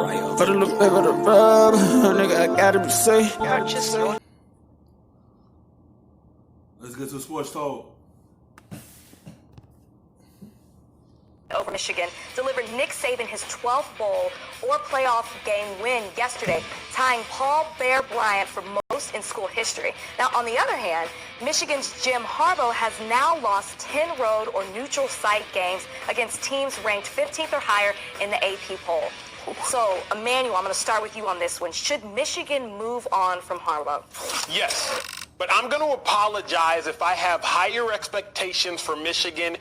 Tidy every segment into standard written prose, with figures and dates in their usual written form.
Put a little bit of the rub, nigga, I gotta be safe. Let's get to sports talk. Over Michigan delivered Nick Saban his 12th bowl or playoff game win yesterday, tying Paul Bear Bryant for most in school history. Now, on the other hand, Michigan's Jim Harbaugh has now lost 10 road or neutral site games against teams ranked 15th or higher in the AP poll. So, Emmanuel, I'm going to start with you on this one. Should Michigan move on from Harbaugh? Yes. But I'm going to apologize if I have higher expectations for Michigan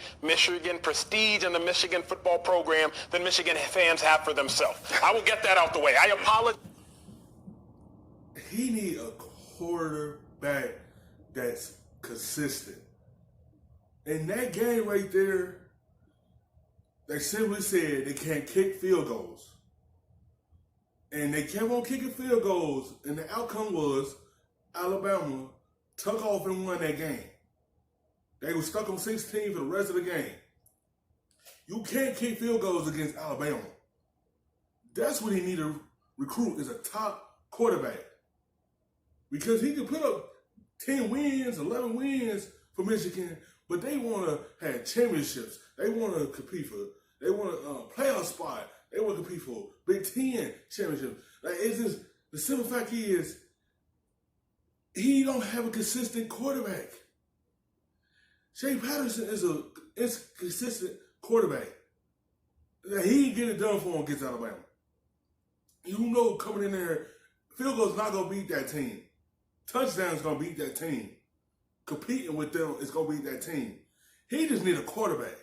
prestige, and the Michigan football program than Michigan fans have for themselves. I will get that out the way. I apologize. He need a quarterback that's consistent. In that game right there, they simply said they can't kick field goals. And they kept on kicking field goals, and the outcome was Alabama took off and won that game. They were stuck on 16 for the rest of the game. You can't kick field goals against Alabama. That's what he need to recruit, is a top quarterback. Because he can put up 10 wins, 11 wins for Michigan, but they want to have championships. They want to compete for, they want a playoff spot. They want to compete for Big Ten championships. Like, it's just, the simple fact is, he don't have a consistent quarterback. Shea Patterson is a consistent quarterback. He ain't get it done for him against Alabama. You know, coming in there, field goal's not going to beat that team. Touchdown's going to beat that team. Competing with them is going to beat that team. He just need a quarterback.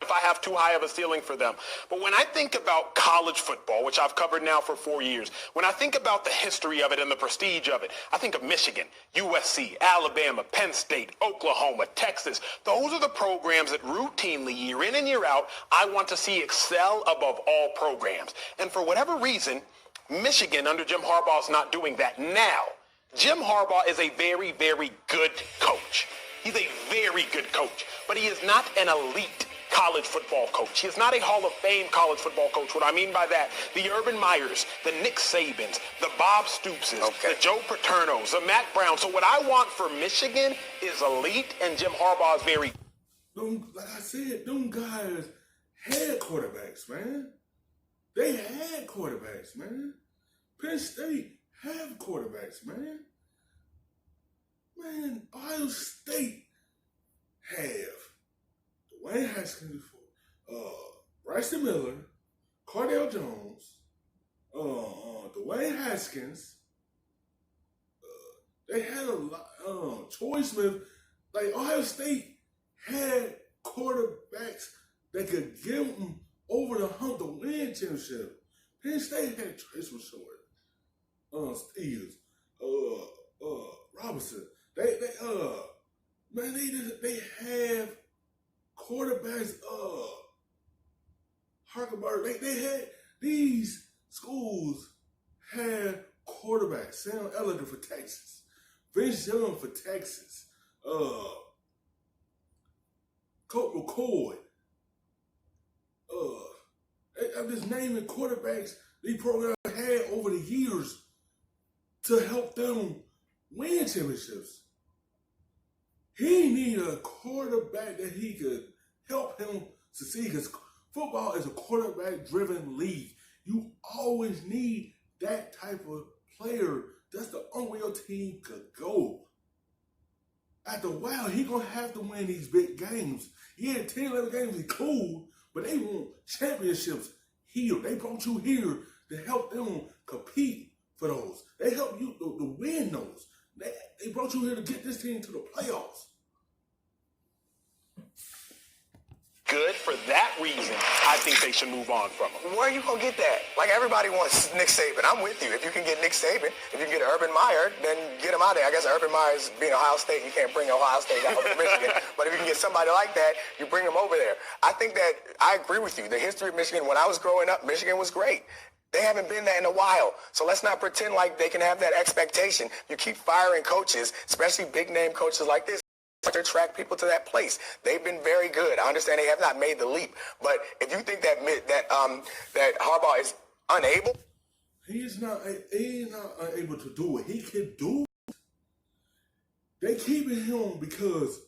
If I have too high of a ceiling for them. But when I think about college football, which I've covered now for 4 years, when I think about the history of it and the prestige of it, I think of Michigan, USC, Alabama, Penn State, Oklahoma, Texas. Those are the programs that routinely, year in and year out, I want to see excel above all programs. And for whatever reason, Michigan under Jim Harbaugh is not doing that now. Jim Harbaugh is a very, very good coach. He's a very good coach, but he is not an elite college football coach. He is not a Hall of Fame college football coach. What I mean by that, the Urban Meyers, the Nick Sabans, the Bob Stoopses, the Joe Paternos, the Matt Brown. So what I want for Michigan is elite, and Jim Harbaugh is very... Like I said, them guys had quarterbacks, man. They had quarterbacks, man. Penn State have quarterbacks, man. Man, Ohio State have Dwayne Haskins, Bryson Miller, Cardale Jones, Dwayne Haskins. They had a lot. Troy Smith. Like, Ohio State had quarterbacks that could give them over the hump to win championship. Penn State had Trace Short, Steves, Robinson. They have quarterbacks, Harbaugh. They had, these schools had quarterbacks. Sam Ellinger for Texas, Vince Young for Texas, Colt McCoy. I'm just naming quarterbacks these programs had over the years to help them win championships. He need a quarterback that he could help him succeed, because football is a quarterback-driven league. You always need that type of player. That's the only way your team could go. After a while, he gonna have to win these big games. Yeah, 10, 11 games is cool, but they want championships here. They brought you here to help them compete for those. They help you to win those. They brought you here to get this team to the playoffs. Good. For that reason, I think they should move on from him. Where are you going to get that? Like, everybody wants Nick Saban. I'm with you. If you can get Nick Saban, if you can get Urban Meyer, then get him out there. I guess Urban Meyer's being Ohio State. You can't bring Ohio State out to Michigan. But if you can get somebody like that, you bring him over there. I think that I agree with you. The history of Michigan, when I was growing up, Michigan was great. They haven't been there in a while. So let's not pretend like they can have that expectation. You keep firing coaches, especially big-name coaches like this. to attract people to that place. They've been very good. I understand they have not made the leap, but if you think that Harbaugh is unable, he's not unable to do it. He can do it. They keeping him because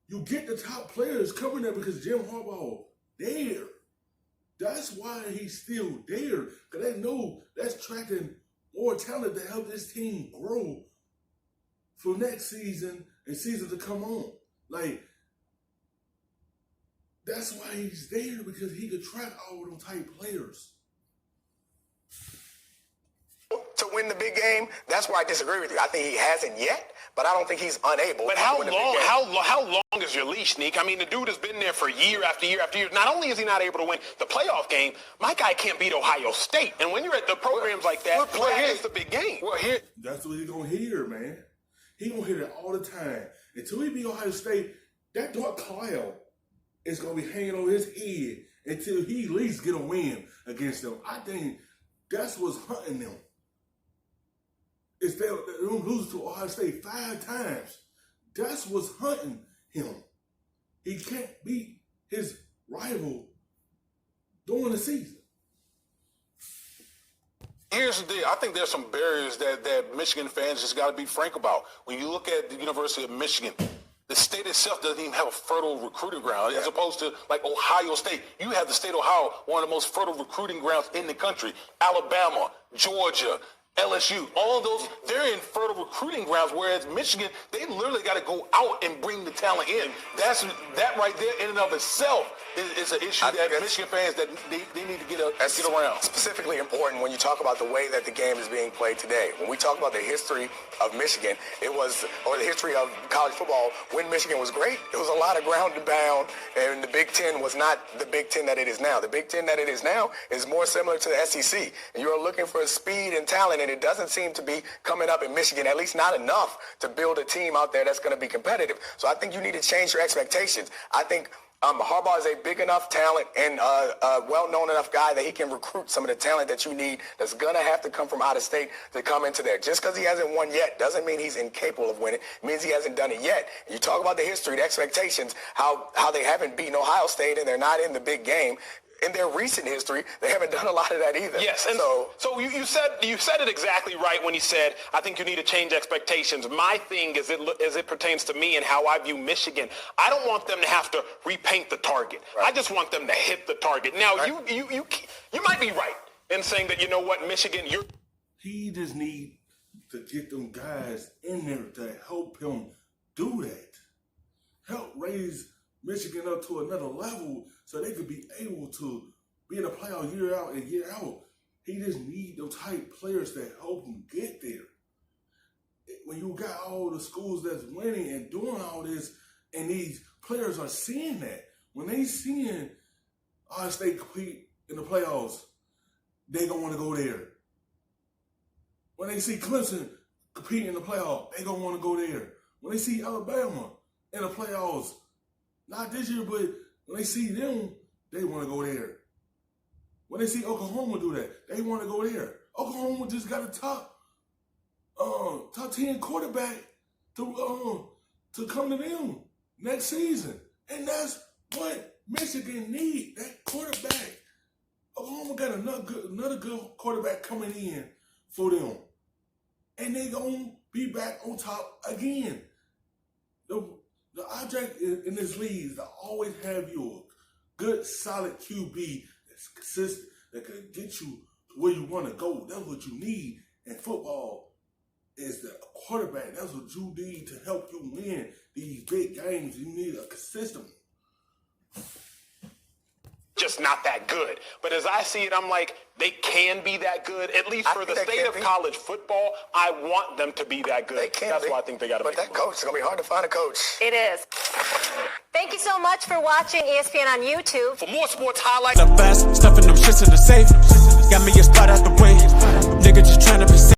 you get the top players coming there because Jim Harbaugh there. That's why he's still there, because they know that's attracting more talent to help this team grow for next season and seasons to come on. Like, that's why he's there, because he could attract all them type players. to win the big game, that's where I disagree with you. I think he hasn't yet, but I don't think he's unable. But how long is your leash, Neek? I mean, the dude has been there for year after year after year. Not only is he not able to win the playoff game, my guy can't beat Ohio State. And when you're at the programs like that, it's the big game. Well, that's what he's going to hear, man. He going to hear it all the time. Until he beat Ohio State, that dark cloud is going to be hanging over his head until he at least get a win against them. I think that's what's hunting them. Is they don't lose to Ohio State 5 times. That's what's hunting him. He can't beat his rival during the season. Here's the deal. I think there's some barriers that Michigan fans just got to be frank about. When you look at the University of Michigan, the state itself doesn't even have a fertile recruiting ground, as opposed to like Ohio State. You have the state of Ohio, one of the most fertile recruiting grounds in the country. Alabama, Georgia, LSU, all of those, they're in fertile recruiting grounds, whereas Michigan, they literally got to go out and bring the talent in. That right there in and of itself is an issue that Michigan fans, that they need to get around. Specifically important when you talk about the way that the game is being played today. When we talk about the history of Michigan, or the history of college football, when Michigan was great, it was a lot of ground and pound, and the Big Ten was not the Big Ten that it is now. The Big Ten that it is now is more similar to the SEC. And you're looking for speed and talent, and it doesn't seem to be coming up in Michigan, at least not enough to build a team out there that's going to be competitive. So I think you need to change your expectations. I think Harbaugh is a big enough talent and a well-known enough guy that he can recruit some of the talent that you need that's going to have to come from out of state to come into there. Just because he hasn't won yet doesn't mean he's incapable of winning. It means he hasn't done it yet. You talk about the history, the expectations, how they haven't beaten Ohio State and they're not in the big game. In their recent history, they haven't done a lot of that either. Yes, and so you said it exactly right when you said, I think you need to change expectations. My thing as it pertains to me and how I view Michigan, I don't want them to have to repaint the target. Right. I just want them to hit the target. Now, right. you might be right in saying that, you know what, Michigan, he just need to get them guys in there to help him do that. Help raise Michigan up to another level so they could be able to be in the playoff year out and year out. He just need those type players that help him get there. When you got all the schools that's winning and doing all this, and these players are seeing that, when they seeing Ohio State compete in the playoffs, they gonna want to go there. When they see Clemson compete in the playoffs, they gonna want to go there. When they see Alabama in the playoffs, not this year, but when they see them, they want to go there. When they see Oklahoma do that, they want to go there. Oklahoma just got a top 10 quarterback to come to them next season. And that's what Michigan need, that quarterback. Oklahoma got another good quarterback coming in for them. And they going to be back on top again. The object in this league is to always have you a good, solid QB that's consistent, that can get you to where you want to go. That's what you need in football, is the quarterback. That's what you need to help you win these big games. You need a consistent one. Just not that good. But as I see it, I'm like, they can be that good. At least for the state of college football, I want them to be that good. That's why I think they got to. But that coach, it's going to be hard to find a coach. It is. Thank you so much for watching ESPN on YouTube. For more sports highlights. Stuffing them shits in the safe. Got me a spot out the way. Nigga just trying to be safe.